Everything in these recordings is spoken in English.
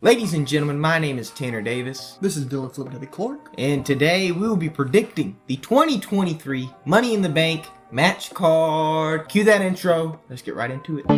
Ladies and gentlemen, my name is Tanner Davis. This is Dylan Flip to the Clark. And today we will be predicting the 2023 Money in the Bank match card. Cue that intro. Let's get right into it. They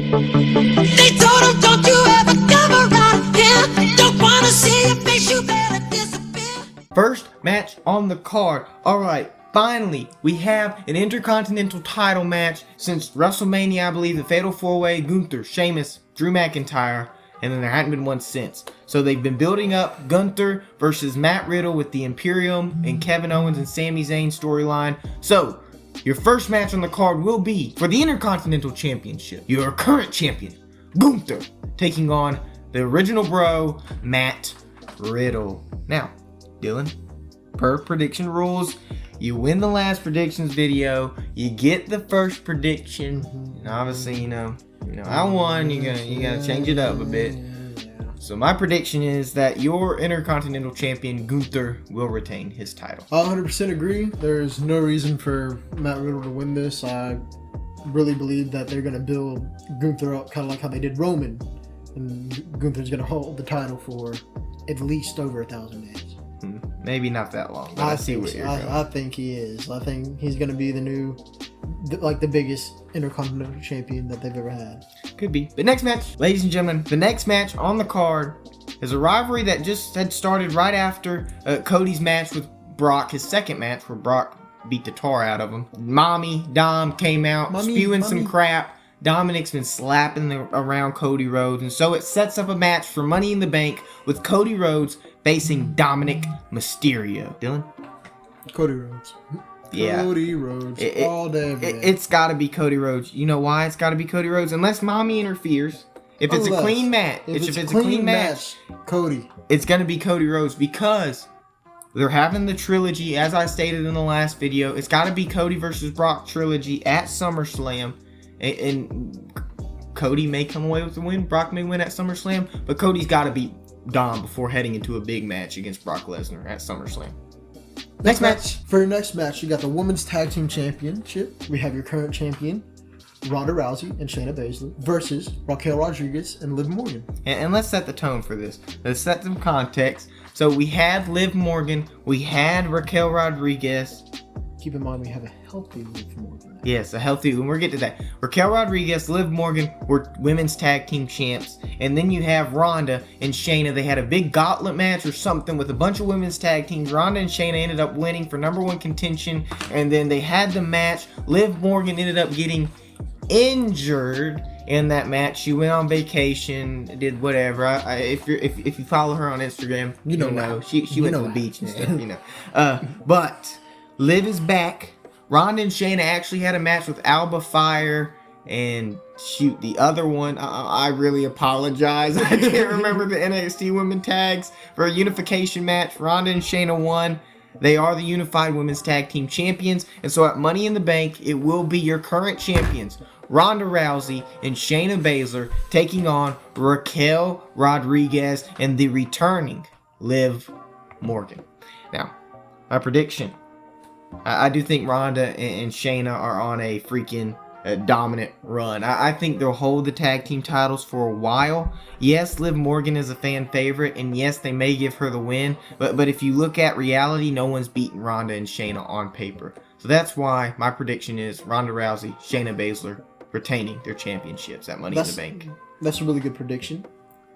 told him, don't you ever come around here. Don't wanna see your face, you better disappear. First match on the card. Alright, finally, we have an Intercontinental title match since WrestleMania, I believe, the Fatal 4-Way, Gunther, Sheamus, Drew McIntyre. And then there hadn't been one since. So they've been building up Gunther versus Matt Riddle with the Imperium and Kevin Owens and Sami Zayn storyline. So, your first match on the card will be for the Intercontinental Championship. Your current champion, Gunther, taking on the original bro, Matt Riddle. Now, Dylan, per prediction rules, you win the last predictions video, you get the first prediction, and obviously, you know, I won. You gotta change it up a bit. So my prediction is that your Intercontinental Champion Gunther will retain his title. I 100% agree. There's no reason for Matt Riddle to win this. I really believe that they're gonna build Gunther up kind of like how they did Roman, and Gunther's gonna hold the title for at least over 1,000 days. Maybe not that long, but I see where you're going. I think he is. I think he's gonna be the new, the biggest Intercontinental Champion that they've ever had. Could be. But next match, ladies and gentlemen, the next match on the card is a rivalry that just had started right after Cody's match with Brock, his second match where Brock beat the tar out of him. Dom came out spewing some crap. Dominik's been slapping around Cody Rhodes, and so it sets up a match for Money in the Bank with Cody Rhodes facing Dominik Mysterio. Dylan? Cody Rhodes. Yeah. Cody Rhodes. All day, every day. It's got to be Cody Rhodes. You know why it's got to be Cody Rhodes? Unless Mommy interferes. If it's a clean match, if it's a clean match, Cody. It's going to be Cody Rhodes because they're having the trilogy, as I stated in the last video. It's got to be Cody versus Brock trilogy at SummerSlam. And Cody may come away with the win. Brock may win at SummerSlam. But Cody's got to beat Dom before heading into a big match against Brock Lesnar at SummerSlam. Next match. For your next match, you got the Women's Tag Team Championship. We have your current champion, Ronda Rousey and Shayna Baszler, versus Raquel Rodriguez and Liv Morgan. And let's set the tone for this. Let's set some context. So we had Liv Morgan. We had Raquel Rodriguez. Keep in mind, we have a healthy Liv Morgan. Yes, a healthy, and we'll get to that. Raquel Rodriguez, Liv Morgan were women's tag team champs. And then you have Ronda and Shayna. They had a big gauntlet match or something with a bunch of women's tag teams. Ronda and Shayna ended up winning for #1 contention. And then they had the match. Liv Morgan ended up getting injured in that match. She went on vacation, did whatever. If you follow her on Instagram, you know she went to the beach and stuff, But Liv is back. Ronda and Shayna actually had a match with Alba Fire and the other one. I really apologize. I can't remember the NXT women tags for a unification match. Ronda and Shayna won. They are the unified women's tag team champions. And so at Money in the Bank, it will be your current champions, Ronda Rousey and Shayna Baszler, taking on Raquel Rodriguez and the returning Liv Morgan. Now, my prediction. I do think Ronda and Shayna are on a freaking dominant run. I think they'll hold the tag team titles for a while. Yes, Liv Morgan is a fan favorite, and yes, they may give her the win. But if you look at reality, no one's beaten Ronda and Shayna on paper. So that's why my prediction is Ronda Rousey, Shayna Baszler retaining their championships at Money in the Bank. That's a really good prediction.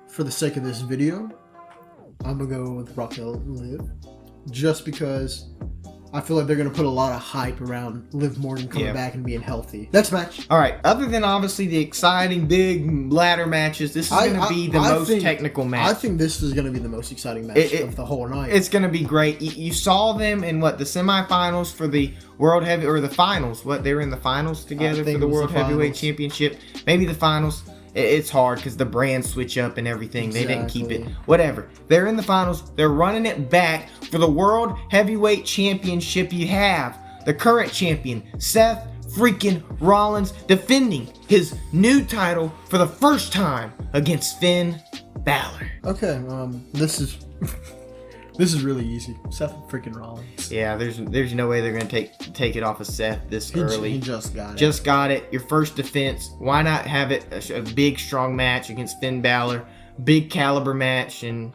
For the sake of this video, I'm going to go with Raquel and Liv. Just because I feel like they're going to put a lot of hype around Liv Morgan coming back and being healthy. Next match. All right. Other than obviously the exciting big ladder matches, this is going to be the most technical match. I think this is going to be the most exciting match of the whole night. It's going to be great. You saw them in the semifinals for the World Heavy, or the finals. They were in the finals together for the World Heavyweight Championship. Maybe the finals. It's hard because the brands switch up and everything. Exactly. They didn't keep it. Whatever. They're in the finals. They're running it back for the World Heavyweight Championship. You have the current champion, Seth freaking Rollins, defending his new title for the first time against Finn Balor. Okay, this is This is really easy. Seth freaking Rollins. Yeah, there's no way they're going to take it off of Seth this early. He just got it. Just got it. Your first defense. Why not have it a big, strong match against Finn Balor? big caliber match and,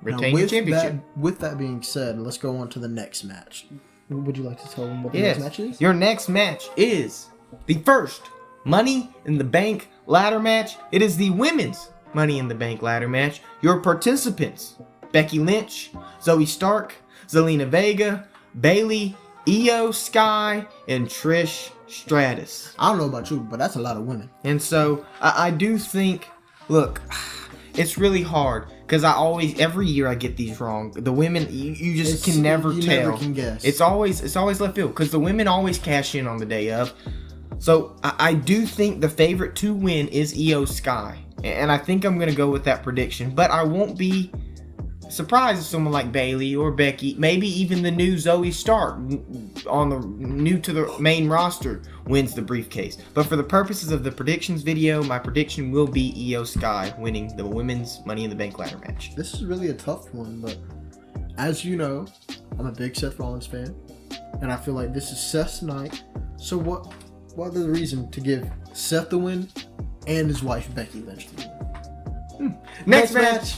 retain your championship. With that being said, let's go on to the next match. Would you like to tell them what the Yes. next match is? Your next match is the first Money in the Bank ladder match. It is the women's Money in the Bank ladder match. Your participants: Becky Lynch, Zoey Stark, Zelina Vega, Bayley, Io Sky, and Trish Stratus. I don't know about you, but that's a lot of women. And so I do think, look, it's really hard because every year I get these wrong. The women, you just can never tell. You never can guess. It's always left field because the women always cash in on the day of. So I do think the favorite to win is Io Sky, and I think I'm gonna go with that prediction. But I won't be surprised if someone like Bayley or Becky, maybe even the new Zoey Stark, new to the main roster, wins the briefcase. But for the purposes of the predictions video, my prediction will be Io Sky winning the women's Money in the Bank ladder match. This is really a tough one, but as you know, I'm a big Seth Rollins fan, and I feel like this is Seth's night. So what other reason to give Seth the win and his wife Becky Lynch the win? Next match.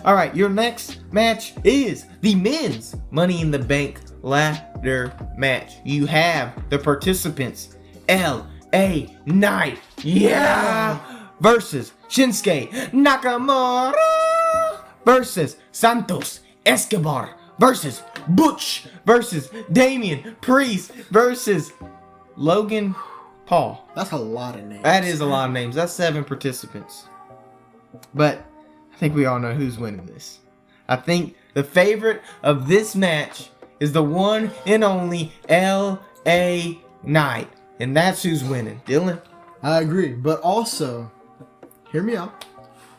All right, your next match is the men's Money in the Bank ladder match. You have the participants: L.A. Knight, versus Shinsuke Nakamura versus Santos Escobar versus Butch versus Damian Priest versus Logan Paul. That's a lot of names. That is a lot of names. That's 7 participants. But I think we all know who's winning this. I think the favorite of this match is the one and only L.A. Knight. And that's who's winning. Dylan? I agree, but also, hear me out.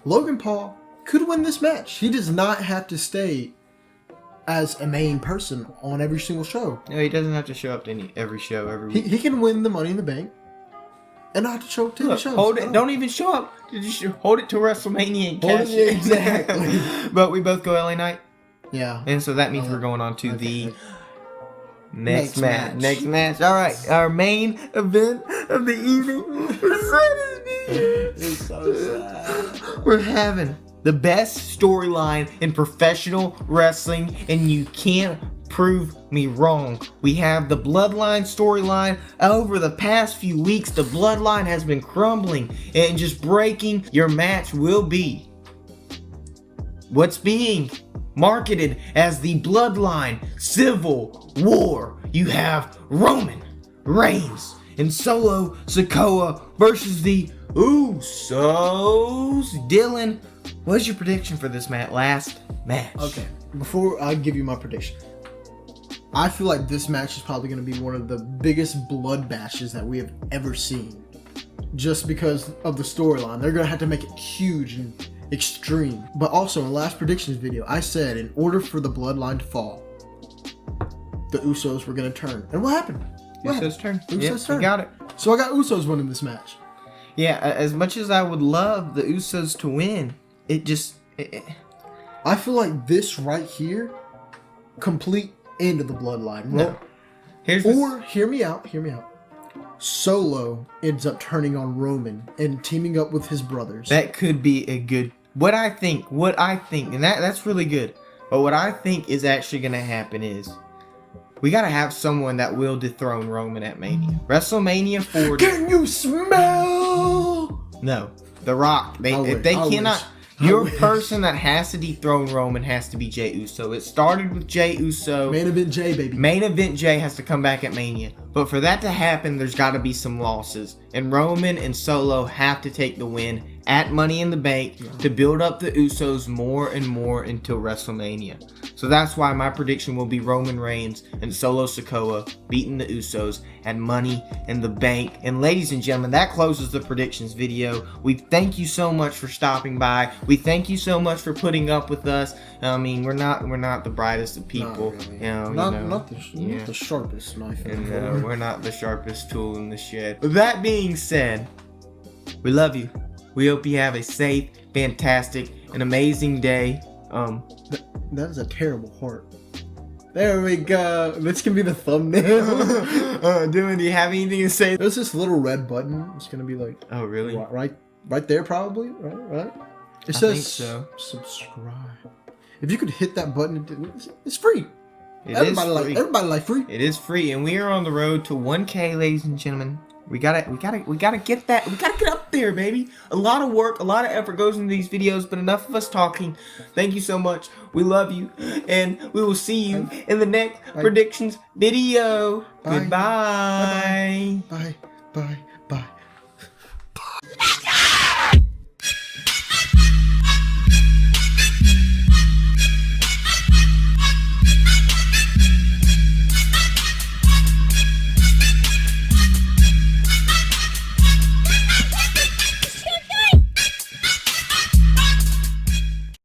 Logan Paul could win this match. He does not have to stay as a main person on every single show. No, he doesn't have to show up to every show every week. He can win the Money in the Bank and not have to show up to the shows. Hold it. Don't even show up. Just hold it to WrestleMania and Hold cash it, it. exactly. But we both go LA Knight. Yeah. And so that means we're going on to the next match. match. Next match. All right. Our main event of the evening. It's so sad. We're having the best storyline in professional wrestling, and you can't prove me wrong. We have the Bloodline storyline. Over the past few weeks, the Bloodline has been crumbling and just breaking. Your match will be what's being marketed as the Bloodline Civil War. You have Roman Reigns and Solo Sikoa versus the Usos. Dylan, what's your prediction for this last match? Okay, before I give you my prediction, I feel like this match is probably going to be one of the biggest blood bashes that we have ever seen. Just because of the storyline. They're going to have to make it huge and extreme. But also, in the last predictions video, I said in order for the Bloodline to fall, the Usos were going to turn. And what happened? Usos turn. Usos turn. You got it. So I got Usos winning this match. Yeah, as much as I would love the Usos to win, it just... I feel like this right here, complete end of the Bloodline. No. Hear me out. Solo ends up turning on Roman and teaming up with his brothers. That could be a good... What I think, and that's really good. But what I think is actually going to happen is we got to have someone that will dethrone Roman at Mania. WrestleMania 40. Can you smell? No. The Rock. If they cannot... Your person that has to dethrone Roman has to be Jey Uso. It started with Jey Uso. Main event Jey, baby. Main event Jey has to come back at Mania. But for that to happen, there's got to be some losses. And Roman and Solo have to take the win at Money in the Bank to build up the Usos more and more until WrestleMania. So that's why my prediction will be Roman Reigns and Solo Sikoa beating the Usos at Money in the Bank. And ladies and gentlemen, that closes the predictions video. We thank you so much for stopping by. We thank you so much for putting up with us. I mean, we're not the brightest of people. Not really. Not the sharpest knife. And we're not the sharpest tool in the shed. With that being said, we love you. We hope you have a safe, fantastic, and amazing day. That is a terrible heart. There we go. This can be the thumbnail. Dylan, do you have anything to say? There's this little red button. It's gonna be like, Oh, really? right there, probably. Right. It I says think so. subscribe. If you could hit that button, it's free. It Everybody is like free. everybody like free. It is free, and we are on the road to 1K, ladies and gentlemen. We gotta get that. We gotta get up there, baby. A lot of work, a lot of effort goes into these videos, but enough of us talking. Thank you so much. We love you, and we will see you in the next predictions video. Bye. Goodbye. Bye. Bye.